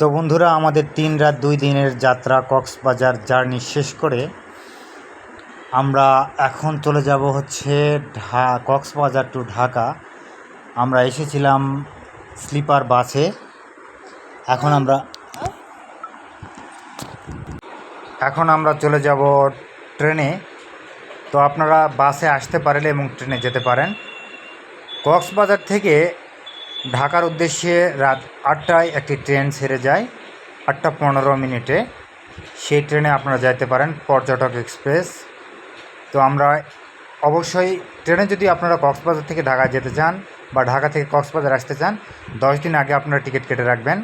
তো বন্ধুরা, আমাদের 3 রাত 2 দিনের যাত্রা কক্সবাজার জার্নি শেষ করে আমরা এখন চলে যাব হচ্ছে কক্সবাজার টু ঢাকা। আমরা এসেছিলাম স্লিপার বাসে। এখন আমরা চলে যাব ট্রেনে। তো আপনারা বাসে আসতে পারেন এবং ট্রেনে যেতে পারেন। কক্সবাজার থেকে ঢাকার উদ্দেশ্যে রাত 8টায় একটি ট্রেন ছেড়ে যায়, 8টা 15 মিনিটে। সেই ট্রেনে আপনারা যেতে পারেন, পর্যটক এক্সপ্রেস। তো আমরা অবশ্যই ট্রেনে যদি আপনারা কক্সবাজার থেকে ঢাকা যেতে চান বা ঢাকা থেকে কক্সবাজার আসতে চান, 10 দিন আগে আপনারা টিকিট কেটে রাখবেন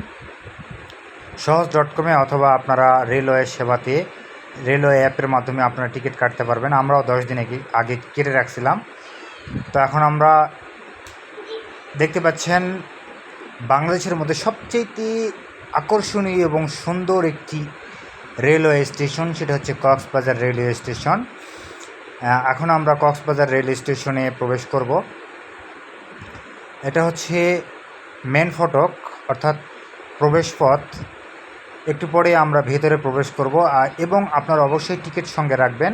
সহজ.com-এ, অথবা আপনারা রেলওয়ে সেবাতে রেলওয়ে অ্যাপের মাধ্যমে আপনারা টিকিট কাটতে পারবেন। আমরাও 10 দিন আগে কেটে রাখছিলাম। তো এখন আমরা দেখতে পাচ্ছেন বাংলাদেশের মধ্যে সবচেয়ে আকর্ষণীয় এবং সুন্দর একটি রেলওয়ে স্টেশন, সেটা হচ্ছে কক্সবাজার রেলওয়ে স্টেশন। এখন আমরা কক্সবাজার রেল স্টেশনে প্রবেশ করব। এটা হচ্ছে মেন ফটক, অর্থাৎ প্রবেশ পথ। একটু পরে আমরা ভেতরে প্রবেশ করব, এবং আপনারা অবশ্যই টিকিট সঙ্গে রাখবেন,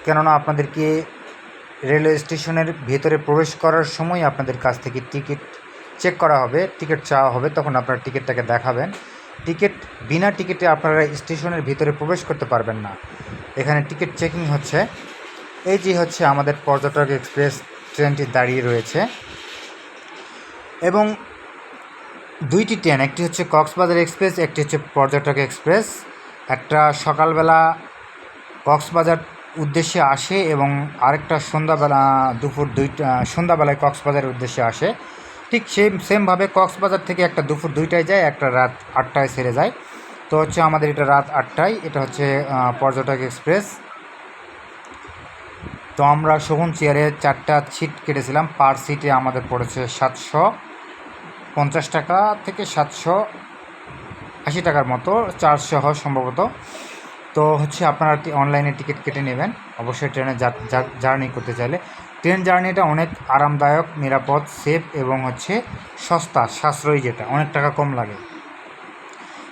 কেননা আপনাদেরকে রেলওয়ে স্টেশনের ভেতরে প্রবেশ করার সময় আপনাদের কাছ থেকে টিকিট চেক করা হবে, টিকিট চাওয়া হবে। তখন আপনারা টিকিটটাকে দেখাবেন। বিনা টিকিটে আপনারা স্টেশনের ভিতরে প্রবেশ করতে পারবেন না। এখানে টিকিট চেকিং হচ্ছে। এই যে হচ্ছে আমাদের পর্যটক এক্সপ্রেস ট্রেনটি দাঁড়িয়ে রয়েছে, এবং 2টি ট্রেন, একটি হচ্ছে কক্সবাজার এক্সপ্রেস, একটি হচ্ছে পর্যটক এক্সপ্রেস। একটা সকালবেলা কক্সবাজার উদ্দেশ্যে আসে এবং আরেকটা সন্ধ্যাবেলায় কক্সবাজারের উদ্দেশ্যে আসে। ঠিক সেমভাবে কক্সবাজার থেকে একটা দুপুর 2টায় যায়, একটা রাত 8টায় ছেড়ে যায়। তো হচ্ছে আমাদের এটা রাত 8টায়, এটা হচ্ছে পর্যটক এক্সপ্রেস। তো আমরা শোভন চেয়ারে 4টা সিট কেটেছিলাম। পার সিটে আমাদের পড়েছে 750 টাকা থেকে 780 টাকার মতো, 400 হয় সম্ভবত। তো হচ্ছে আপনারা অনলাইনে টিকিট কেটে নেবেন অবশ্যই ট্রেনে জার্নি করতে চাইলে। ট্রেন জার্নিটা অনেক আরামদায়ক, নিরাপদ, সেফ এবং হচ্ছে সস্তা, সাশ্রয়ী, যেটা অনেক টাকা কম লাগে।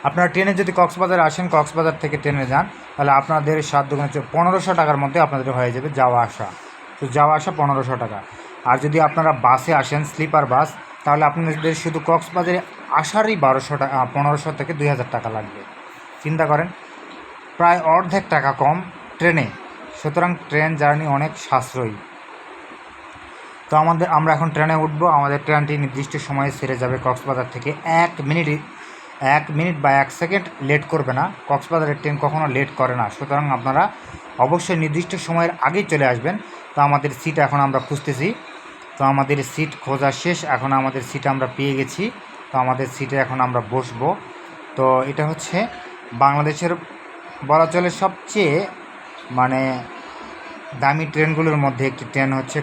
আপনারা ট্রেনে যদি কক্সবাজার আসেন, কক্সবাজার থেকে ট্রেনে যান, তাহলে আপনাদের 7×2 1500 টাকার মধ্যে আপনাদের হয়ে যাবে যাওয়া আসা। তো যাওয়া আসা 1500 টাকা। আর যদি আপনারা বাসে আসেন, স্লিপার বাস, তাহলে আপনাদের শুধু কক্সবাজারে আসারই 1500 থেকে 2000 টাকা লাগবে। চিন্তা করেন, প্রায় অর্ধেক টাকা কম ট্রেনে। সুতরাং ট্রেন জার্নি অনেক সাশ্রয়ী। তো আমরা এখন ট্রেনে উঠবো। আমাদের ট্রেনটি নির্দিষ্ট সময়ে ছেড়ে যাবে কক্সবাজার থেকে। 1 মিনিট বা 1 সেকেন্ড লেট করবে না। কক্সবাজারের ট্রেন কখনো লেট করে না। সুতরাং আপনারা অবশ্যই নির্দিষ্ট সময়ের আগেই চলে আসবেন। তো আমাদের সিট এখন আমরা খুঁজতেছি। তো আমাদের সিট খোঁজা শেষ, এখন আমাদের সিট আমরা পেয়ে গেছি। তো আমাদের সিটে এখন আমরা বসবো। তো এটা হচ্ছে বাংলাদেশের বলা চলে সবচেয়ে দামি ট্রেনগুলোর মধ্যে একটি ট্রেন হচ্ছে